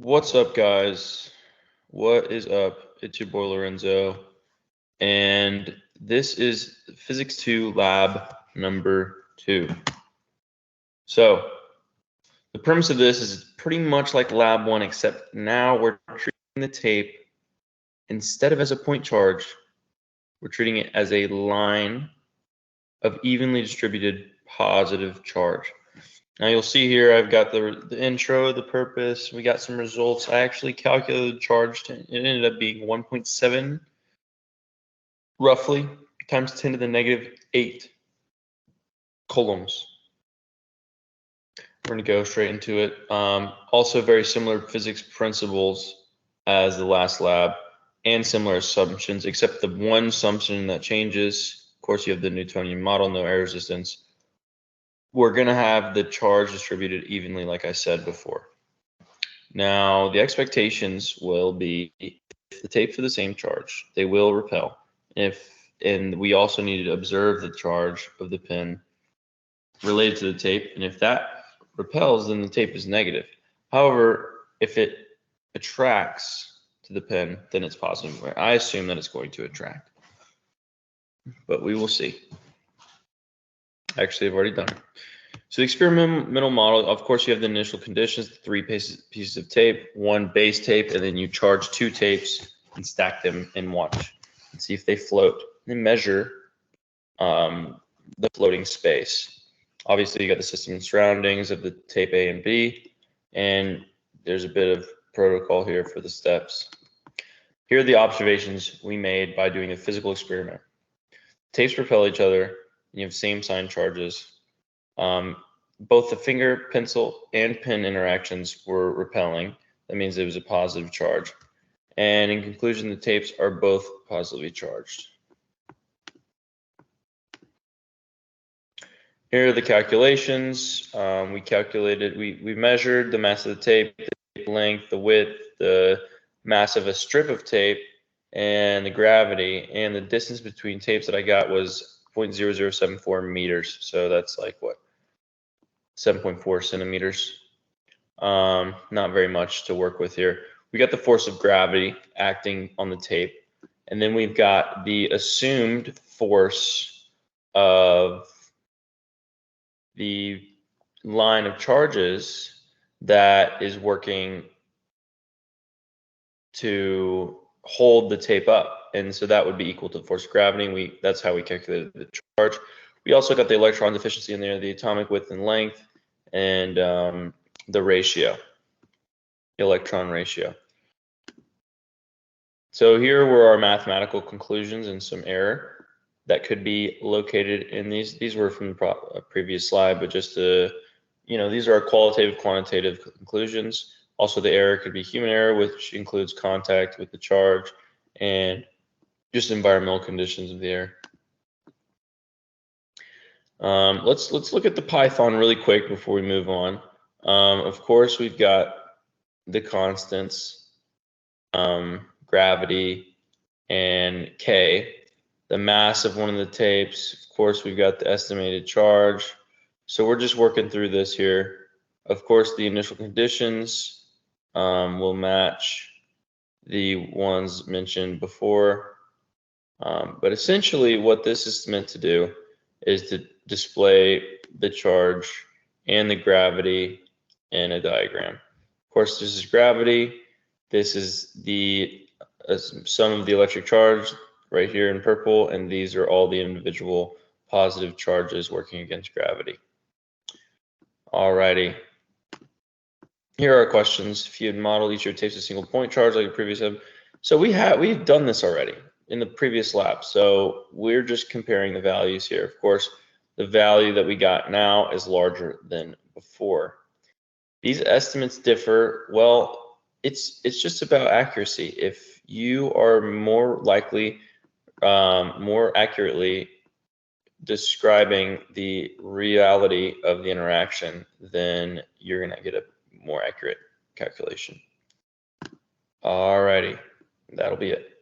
What's up, guys? What is up? It's your boy Lorenzo, and this is Physics 2 Lab number 2. So, the premise of this is pretty much like Lab 1, except now we're treating the tape, instead of as a point charge, we're treating it as a line of evenly distributed positive charge. Now you'll see here I've got the intro, the purpose, we got some results. I actually calculated the charge, it ended up being 1.7 roughly times 10 to the negative 8 coulombs. We're going to go straight into it. Also very similar physics principles as the last lab and similar assumptions, except the one assumption that changes, of course you have the Newtonian model, no air resistance. We're going to have the charge distributed evenly, like I said before. Now, the expectations will be if the tapes are the same charge, they will repel. And we also need to observe the charge of the pin related to the tape. And if that repels, then the tape is negative. However, if it attracts to the pin, then it's positive. I assume that it's going to attract, but we will see. Actually, I've already done it. So the experimental model, of course, you have the initial conditions, the 3 pieces of tape, 1 base tape, and then you charge 2 tapes and stack them and watch and see if they float. And measure the floating space. Obviously, you got the system and surroundings of the tape A and B, and there's a bit of protocol here for the steps. Here are the observations we made by doing a physical experiment. Tapes repel each other, and you have same sign charges. Both the finger, pencil, and pen interactions were repelling. That means it was a positive charge. And in conclusion, the tapes are both positively charged. Here are the calculations. We measured the mass of the tape, the length, the width, the mass of a strip of tape, and the gravity. And the distance between tapes that I got was 0.0074 meters. So that's like what? 7.4 centimeters. Not very much to work with here. We got the force of gravity acting on the tape, and then we've got the assumed force of the line of charges that is working to hold the tape up, and so that would be equal to the force of gravity. That's how we calculated the charge. We also got the electron deficiency in there, the atomic width and length, and the ratio, electron ratio. So here were our mathematical conclusions and some error that could be located in these. These were from the previous slide, but just to, these are our qualitative, quantitative conclusions. Also, the error could be human error, which includes contact with the charge and just environmental conditions of the air. Let's look at the Python really quick before we move on. Of course, we've got the constants, gravity, and K. The mass of one of the tapes. Of course, we've got the estimated charge. So we're just working through this here. Of course, the initial conditions will match the ones mentioned before. But essentially, what this is meant to do is to display the charge and the gravity in a diagram. Of course, this is gravity. This is the sum of the electric charge right here in purple, and these are all the individual positive charges working against gravity. Alrighty. Here are our questions. If you had modeled each of your tapes a single point charge like a previous lab. So we've done this already in the previous lab. So we're just comparing the values here. Of course, the value that we got now is larger than before. These estimates differ. Well, it's just about accuracy. If you are more likely, more accurately describing the reality of the interaction, then you're going to get a more accurate calculation. Alrighty, that'll be it.